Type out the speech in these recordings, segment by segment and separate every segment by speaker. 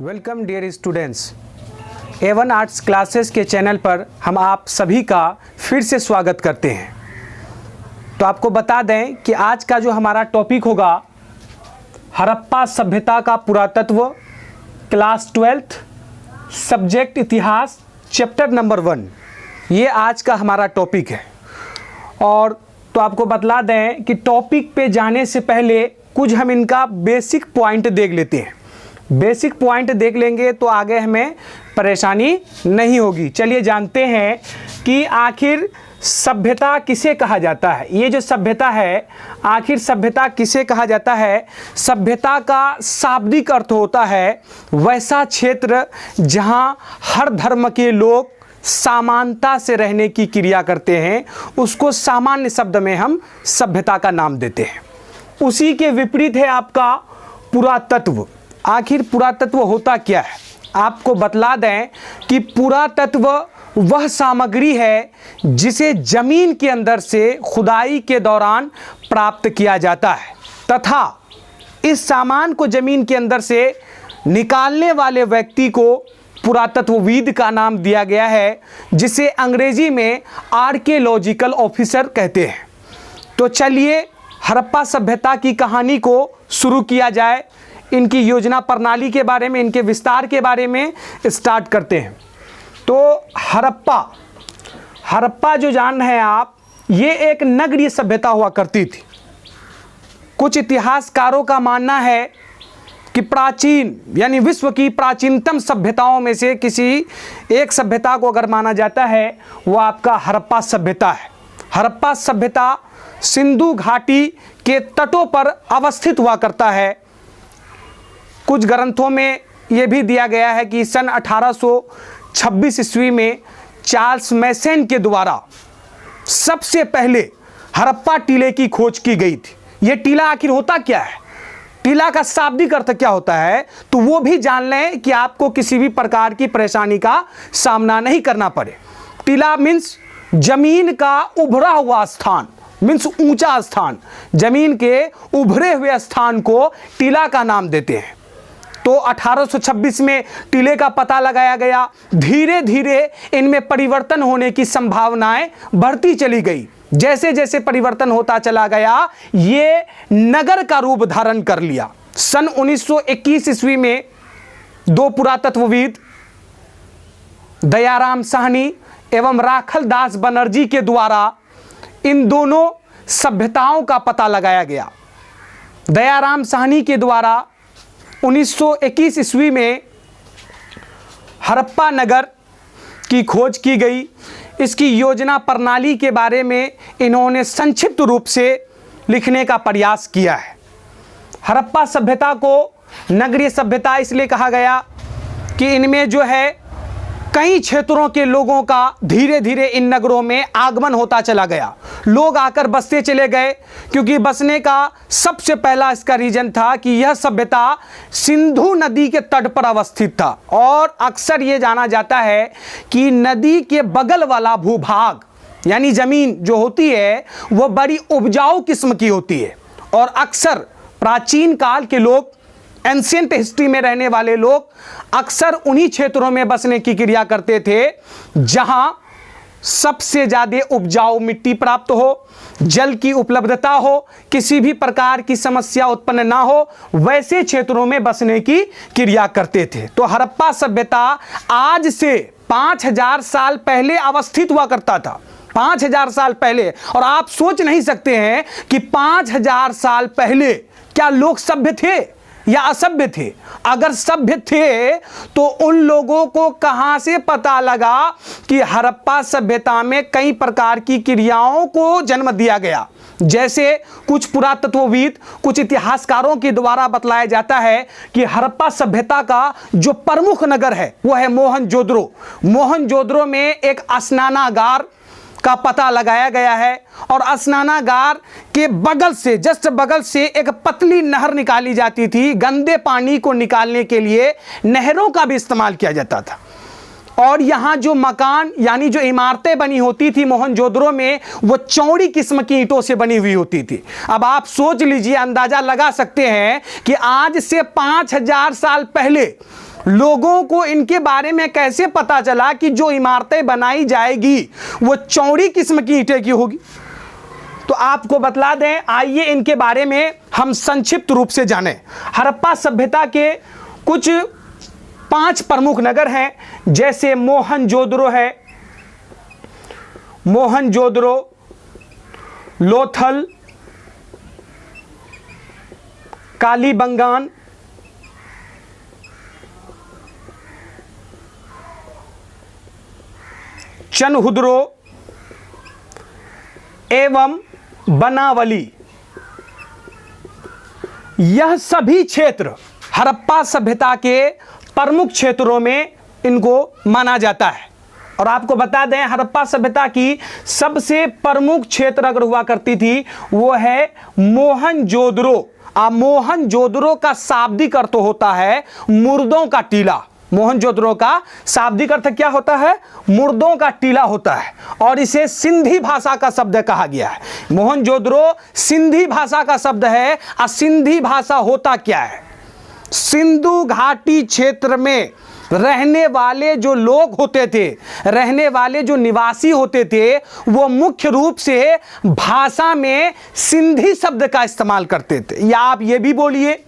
Speaker 1: Welcome dear students, A1 arts classes के channel पर हम आप सभी का फिर से स्वागत करते हैं। तो आपको बता दें कि आज का जो हमारा टॉपिक होगा हड़प्पा सभ्यता का पुरातत्व, क्लास 12th, सब्जेक्ट इतिहास, चैप्टर नंबर 1, ये आज का हमारा टॉपिक है। और तो आपको बतला दें कि टॉपिक पे जाने से पहले कुछ हम इनका बेसिक पॉइंट देख लेते हैं। बेसिक पॉइंट देख लेंगे तो आगे हमें परेशानी नहीं होगी। चलिए जानते हैं कि आखिर सभ्यता किसे कहा जाता है। ये जो सभ्यता है, आखिर सभ्यता किसे कहा जाता है। सभ्यता का शाब्दिक अर्थ होता है वैसा क्षेत्र जहां हर धर्म के लोग समानता से रहने की क्रिया करते हैं, उसको सामान्य शब्द में हम सभ्यता का नाम देते हैं। उसी के विपरीत है आपका पुरातत्व। आखिर पुरातत्व होता क्या है, आपको बतला दें कि पुरातत्व वह सामग्री है जिसे जमीन के अंदर से खुदाई के दौरान प्राप्त किया जाता है तथा इस सामान को जमीन के अंदर से निकालने वाले व्यक्ति को पुरातत्वविद का नाम दिया गया है, जिसे अंग्रेजी में आर्कियोलॉजिकल ऑफिसर कहते हैं। तो चलिए हड़प्पा सभ्यता की कहानी को शुरू किया जाए। इनकी योजना प्रणाली के बारे में, इनके विस्तार के बारे में स्टार्ट करते हैं। तो हड़प्पा जो जान रहे हैं आप, ये एक नगरीय सभ्यता हुआ करती थी। कुछ इतिहासकारों का मानना है कि प्राचीन यानी विश्व की प्राचीनतम सभ्यताओं में से किसी एक सभ्यता को अगर माना जाता है वो आपका हड़प्पा सभ्यता है। हड़प्पा सभ्यता सिंधु घाटी के तटों पर अवस्थित हुआ करता है। कुछ ग्रंथों में यह भी दिया गया है कि सन 1826 ईस्वी में चार्ल्स मैसन के द्वारा सबसे पहले हड़प्पा टीले की खोज की गई थी। यह टीला आखिर होता क्या है, टीला का शाब्दिक अर्थ क्या होता है, तो वो भी जान लें कि आपको किसी भी प्रकार की परेशानी का सामना नहीं करना पड़े। टीला मीन्स जमीन का उभरा हुआ स्थान, मीन्स ऊंचा स्थान। जमीन के उभरे हुए स्थान को टीला का नाम देते हैं। तो 1826 में टीले का पता लगाया गया। धीरे धीरे इनमें परिवर्तन होने की संभावनाएं बढ़ती चली गई। जैसे जैसे परिवर्तन होता चला गया, ये नगर का रूप धारण कर लिया। सन 1921 ईस्वी में दो पुरातत्वविद दयाराम साहनी एवं राखल दास बनर्जी के द्वारा इन दोनों सभ्यताओं का पता लगाया गया। दयाराम साहनी के द्वारा 1921 ईस्वी में हड़प्पा नगर की खोज की गई। इसकी योजना प्रणाली के बारे में इन्होंने संक्षिप्त रूप से लिखने का प्रयास किया है। हड़प्पा सभ्यता को नगरीय सभ्यता इसलिए कहा गया कि इनमें जो है कई क्षेत्रों के लोगों का धीरे धीरे इन नगरों में आगमन होता चला गया। लोग आकर बसते चले गए, क्योंकि बसने का सबसे पहला इसका रीजन था कि यह सभ्यता सिंधु नदी के तट पर अवस्थित था। और अक्सर ये जाना जाता है कि नदी के बगल वाला भूभाग यानी जमीन जो होती है वह बड़ी उपजाऊ किस्म की होती है। और अक्सर प्राचीन काल के लोग, एंशिएंट हिस्ट्री में रहने वाले लोग अक्सर उन्हीं क्षेत्रों में बसने की क्रिया करते थे जहां सबसे ज्यादा उपजाऊ मिट्टी प्राप्त हो, जल की उपलब्धता हो, किसी भी प्रकार की समस्या उत्पन्न ना हो, वैसे क्षेत्रों में बसने की क्रिया करते थे। तो हड़प्पा सभ्यता आज से 5000 साल पहले अवस्थित हुआ करता था। 5000 साल पहले। और आप सोच नहीं सकते हैं कि 5000 साल पहले क्या लोग सभ्य थे या असभ्य थे। अगर सभ्य थे तो उन लोगों को कहां से पता लगा कि हड़प्पा सभ्यता में कई प्रकार की क्रियाओं को जन्म दिया गया। जैसे कुछ पुरातत्वविद, कुछ इतिहासकारों के द्वारा बतलाया जाता है कि हड़प्पा सभ्यता का जो प्रमुख नगर है वो है मोहनजोदड़ो। मोहनजोदड़ो में एक स्नानागार का पता लगाया गया है और स्नानागार के बगल से, जस्ट बगल से एक पतली नहर निकाली जाती थी। गंदे पानी को निकालने के लिए नहरों का भी इस्तेमाल किया जाता था। और यहाँ जो मकान यानी जो इमारतें बनी होती थी मोहनजोदड़ो में, वो चौड़ी किस्म की ईंटों से बनी हुई होती थी। अब आप सोच लीजिए, अंदाजा लगा सकते हैं कि आज से 5000 साल पहले लोगों को इनके बारे में कैसे पता चला कि जो इमारतें बनाई जाएगी वो चौड़ी किस्म की ईंटें की होगी? तो आपको बतला दें, आइए इनके बारे में हम संक्षिप्त रूप से जानें। हड़प्पा सभ्यता के कुछ 5 प्रमुख नगर हैं, जैसे मोहनजोदड़ो है, मोहनजोदड़ो, लोथल, कालीबंगान, चनहुद्रो एवं बनावली। यह सभी क्षेत्र हड़प्पा सभ्यता के प्रमुख क्षेत्रों में इनको माना जाता है। और आपको बता दें, हड़प्पा सभ्यता की सबसे प्रमुख क्षेत्र अगर हुआ करती थी वो है मोहनजोदड़ो। मोहनजोदड़ो का शाब्दिक अर्थ होता है मुर्दों का टीला। मोहनजोदड़ो का शाब्दिक अर्थ क्या होता है? मुर्दों का टीला होता है, और इसे सिंधी भाषा का शब्द कहा गया है। मोहनजोदड़ो सिंधी भाषा का शब्द है। और सिंधी भाषा होता क्या है? सिंधु घाटी क्षेत्र में रहने वाले जो लोग होते थे, रहने वाले जो निवासी होते थे, वो मुख्य रूप से भाषा में सिंधी शब्द का इस्तेमाल करते थे। या आप ये भी बोलिए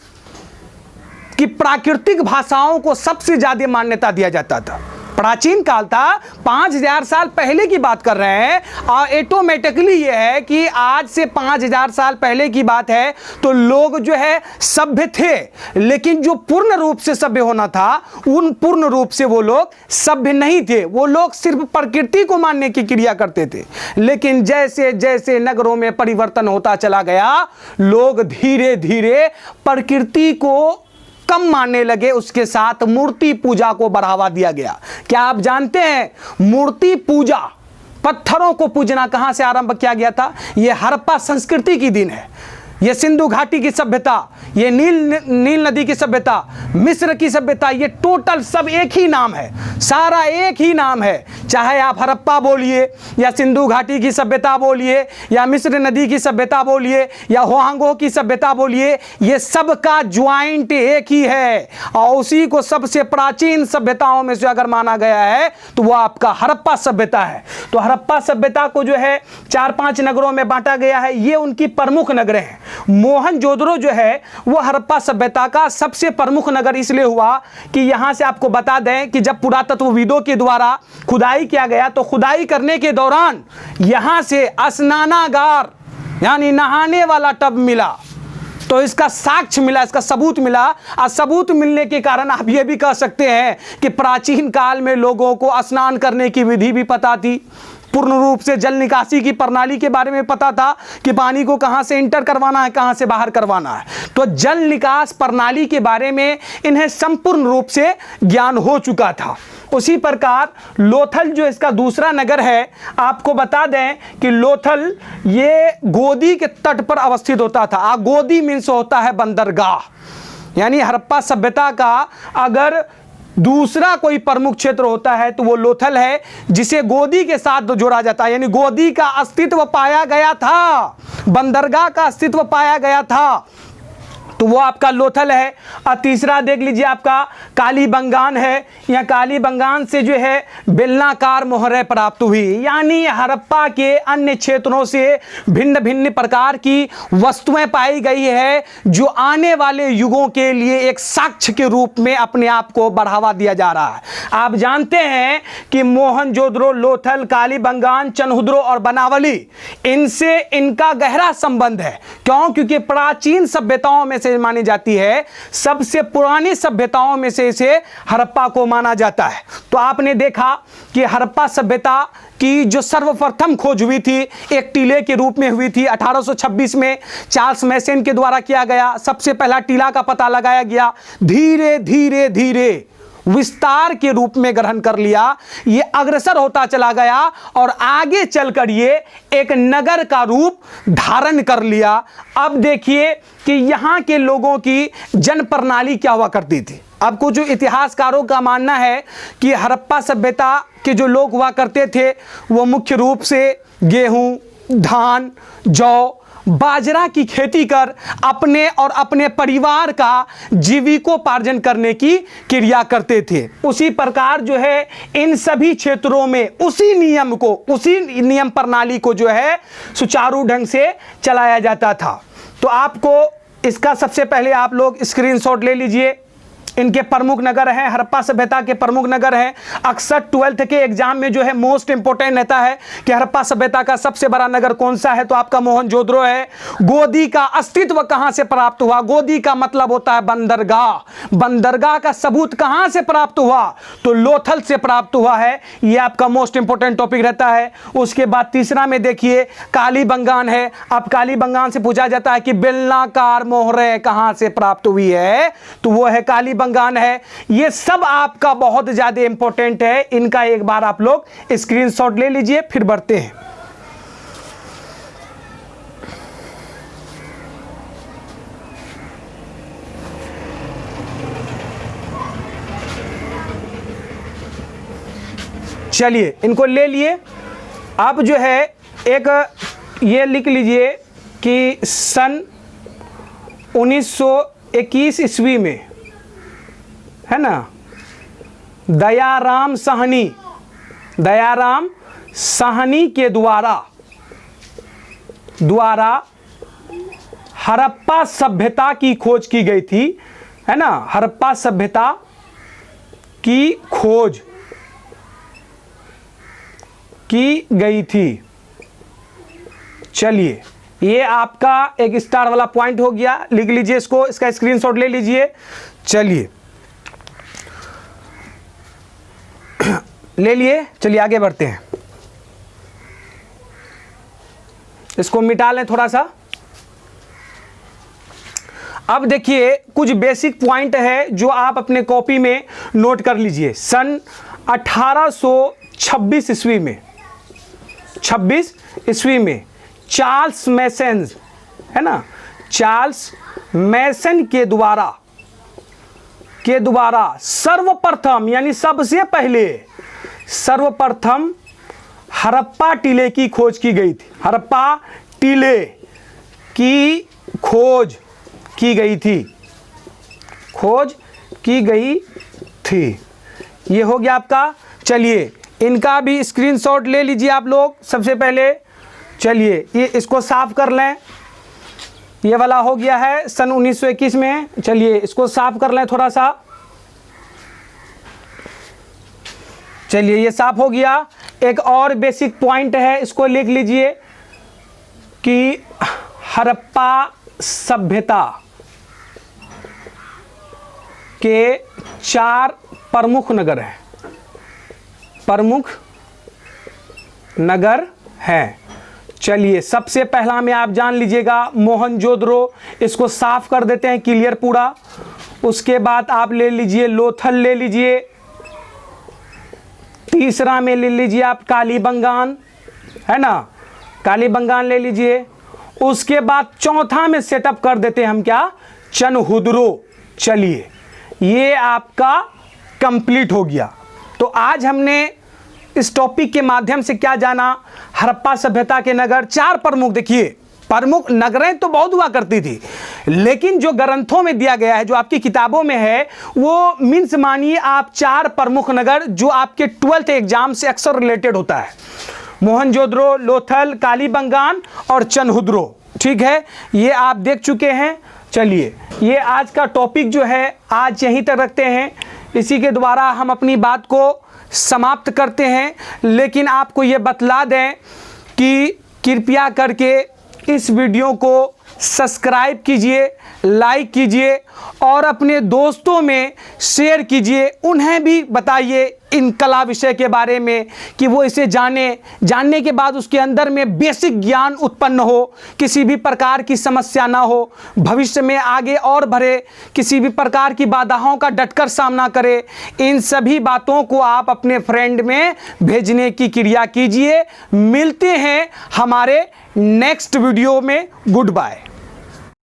Speaker 1: कि प्राकृतिक भाषाओं को सबसे ज्यादा मान्यता दिया जाता था। प्राचीन काल था, 5000 साल पहले की बात कर रहे हैं, और ऑटोमेटिकली ये है कि आज से 5000 साल पहले की बात है तो लोग जो है सभ्य थे, लेकिन जो पूर्ण रूप से सभ्य होना था उन पूर्ण रूप से वो लोग सभ्य नहीं थे। वो लोग सिर्फ प्रकृति को मानने की क्रिया करते थे। लेकिन जैसे जैसे नगरों में परिवर्तन होता चला गया, लोग धीरे धीरे प्रकृति को कम मानने लगे, उसके साथ मूर्ति पूजा को बढ़ावा दिया गया। क्या आप जानते हैं मूर्ति पूजा, पत्थरों को पूजना कहां से आरंभ किया गया था? यह हड़प्पा संस्कृति की दिन है। ये सिंधु घाटी की सभ्यता, ये नील नदी की सभ्यता, मिस्र की सभ्यता, ये टोटल सब एक ही नाम है, सारा एक ही नाम है। चाहे आप हड़प्पा बोलिए या सिंधु घाटी की सभ्यता बोलिए या मिस्र नदी की सभ्यता बोलिए या होहांगो की सभ्यता बोलिए, ये सब का ज्वाइंट एक ही है। और उसी को सबसे प्राचीन सभ्यताओं में से अगर माना गया है तो वो आपका हड़प्पा सभ्यता है। तो हड़प्पा सभ्यता को जो है 4-5 नगरों में बांटा गया है। ये उनकी प्रमुख नगर हैं। मोहनजोदड़ो जो है वो हड़प्पा सभ्यता का सबसे प्रमुख नगर इसलिए हुआ कि यहां से आपको बता दें कि जब पुरातत्वविदों के द्वारा खुदाई किया गया तो खुदाई करने के दौरान यहां से स्नानागार यानी नहाने वाला टब मिला। तो इसका साक्ष्य मिला, इसका सबूत मिला। और सबूत मिलने के कारण आप ये भी कह सकते हैं कि प्राचीन काल में लोगों को स्नान करने की विधि भी पता थी, पूर्ण रूप से जल निकासी की प्रणाली के बारे में पता था कि पानी को कहां से इंटर करवाना है, कहां से बाहर करवाना है। तो जल निकास प्रणाली के बारे में इन्हें संपूर्ण रूप से ज्ञान हो चुका था। उसी प्रकार लोथल जो इसका दूसरा नगर है, आपको बता दें कि लोथल ये गोदी के तट पर अवस्थित होता था। गोदी मीन्स होता है बंदरगाह, यानी हड़प्पा सभ्यता का अगर दूसरा कोई प्रमुख क्षेत्र होता है तो वो लोथल है, जिसे गोदी के साथ जोड़ा जाता है। यानी गोदी का अस्तित्व पाया गया था, बंदरगाह का अस्तित्व पाया गया था, तो वो आपका लोथल है। और तीसरा देख लीजिए आपका कालीबंगान है। यह कालीबंगान से जो है बेलनाकार मोहरें प्राप्त हुई, यानी हड़प्पा के अन्य क्षेत्रों से भिन्न भिन्न प्रकार की वस्तुएं पाई गई है जो आने वाले युगों के लिए एक साक्ष्य के रूप में अपने आप को बढ़ावा दिया जा रहा है। आप जानते हैं कि मोहनजोदड़ो, लोथल, कालीबंगान, चनहुद्रो और बनावली, इनसे इनका गहरा संबंध है। क्यों? क्योंकि प्राचीन सभ्यताओं में मानी जाती है, सबसे पुरानी सभ्यताओं में से इसे हड़प्पा को माना जाता है। तो आपने देखा कि हड़प्पा सभ्यता की जो सर्वप्रथम खोज हुई थी एक टीले के रूप में हुई थी। 1826 में चार्ल्स मैसन के द्वारा किया गया, सबसे पहला टीला का पता लगाया गया। धीरे धीरे धीरे विस्तार के रूप में ग्रहण कर लिया, ये अग्रसर होता चला गया और आगे चलकर ये एक नगर का रूप धारण कर लिया। अब देखिए कि यहाँ के लोगों की जन प्रणाली क्या हुआ करती थी। अब कुछ इतिहासकारों का मानना है कि हड़प्पा सभ्यता के जो लोग हुआ करते थे वो मुख्य रूप से गेहूं, धान, जौ, बाजरा की खेती कर अपने और अपने परिवार का जीविकोपार्जन करने की क्रिया करते थे। उसी प्रकार जो है इन सभी क्षेत्रों में उसी नियम प्रणाली को जो है सुचारू ढंग से चलाया जाता था। तो आपको इसका सबसे पहले आप लोग स्क्रीनशॉट ले लीजिए। इनके प्रमुख नगर हैं, हड़प्पा सभ्यता के प्रमुख नगर हैं। अक्सर 12th के एग्जाम में जो है मोस्ट इंपोर्टेंट रहता है कि हड़प्पा सभ्यता का सबसे बड़ा नगर कौन सा है, तो आपका मोहनजोदड़ो है। गोदी का अस्तित्व कहां से प्राप्त हुआ? गोदी का मतलब होता है बंदरगाह। बंदरगाह का सबूत कहां से प्राप्त हुआ? तो लोथल से प्राप्त हुआ है। यह आपका मोस्ट इंपोर्टेंट टॉपिक रहता है। उसके बाद तीसरा में देखिए कालीबंगान है। अब कालीबंगान से पूछा जाता है कि बेलनाकार मोहरे कहां से प्राप्त हुई है, तो वो है कालीबंगान है। ये सब आपका बहुत ज्यादा इंपॉर्टेंट है। इनका एक बार आप लोग स्क्रीनशॉट ले लीजिए, फिर बढ़ते हैं। चलिए इनको ले लिए। अब जो है एक ये लिख लीजिए कि सन 1921 ईस्वी में है ना, दयाराम साहनी के द्वारा हड़प्पा सभ्यता की खोज की गई थी, है ना। हड़प्पा सभ्यता की खोज की गई थी। चलिए ये आपका एक स्टार वाला पॉइंट हो गया, लिख लीजिए इसको, इसका स्क्रीनशॉट ले लीजिए। चलिए ले लिए, चलिए आगे बढ़ते हैं। इसको मिटा लें थोड़ा सा। अब देखिए कुछ बेसिक पॉइंट है जो आप अपने कॉपी में नोट कर लीजिए। सन 1826 ईस्वी में, 26 ईस्वी में चार्ल्स मैसन, है ना, चार्ल्स मैसन के द्वारा सर्वप्रथम, यानी सबसे पहले सर्वप्रथम हड़प्पा टीले की खोज की गई थी। हड़प्पा टीले की खोज की गई थी। ये हो गया आपका। चलिए इनका भी स्क्रीनशॉट ले लीजिए आप लोग सबसे पहले। चलिए ये इसको साफ कर लें। ये वाला हो गया है सन 1921 में। चलिए इसको साफ कर लें थोड़ा सा। चलिए ये साफ हो गया। एक और बेसिक पॉइंट है, इसको लिख लीजिए कि हड़प्पा सभ्यता के 4 प्रमुख नगर हैं। चलिए सबसे पहला में आप जान लीजिएगा मोहनजोदड़ो, इसको साफ कर देते हैं क्लियर पूरा। उसके बाद आप ले लीजिए लोथल ले लीजिए। तीसरा में ले लीजिए आप कालीबंगान, है ना, कालीबंगान ले लीजिए। उसके बाद चौथा में सेटअप कर देते हैं हम क्या, चनहुदरो। चलिए ये आपका कंप्लीट हो गया। तो आज हमने इस टॉपिक के माध्यम से क्या जाना, हड़प्पा सभ्यता के नगर 4 प्रमुख। देखिए प्रमुख नगरें तो बहुत हुआ करती थी, लेकिन जो ग्रंथों में दिया गया है, जो आपकी किताबों में है, वो मीन्स मानिए आप 4 प्रमुख नगर जो आपके 12th एग्जाम से अक्सर रिलेटेड होता है। मोहनजोदड़ो, लोथल, कालीबंगान और चनहुदरो। ठीक है, ये आप देख चुके हैं। चलिए ये आज का टॉपिक जो है आज यहीं तक रखते हैं। इसी के द्वारा हम अपनी बात को समाप्त करते हैं। लेकिन आपको ये बतला दें कि कृपया करके इस वीडियो को सब्सक्राइब कीजिए, लाइक कीजिए और अपने दोस्तों में शेयर कीजिए। उन्हें भी बताइए इन कला विषय के बारे में कि वो इसे जानने के बाद उसके अंदर में बेसिक ज्ञान उत्पन्न हो, किसी भी प्रकार की समस्या ना हो, भविष्य में आगे और बढ़े, किसी भी प्रकार की बाधाओं का डटकर सामना करे। इन सभी बातों को आप अपने फ्रेंड में भेजने की क्रिया कीजिए। मिलते हैं हमारे नेक्स्ट वीडियो में। Good bye.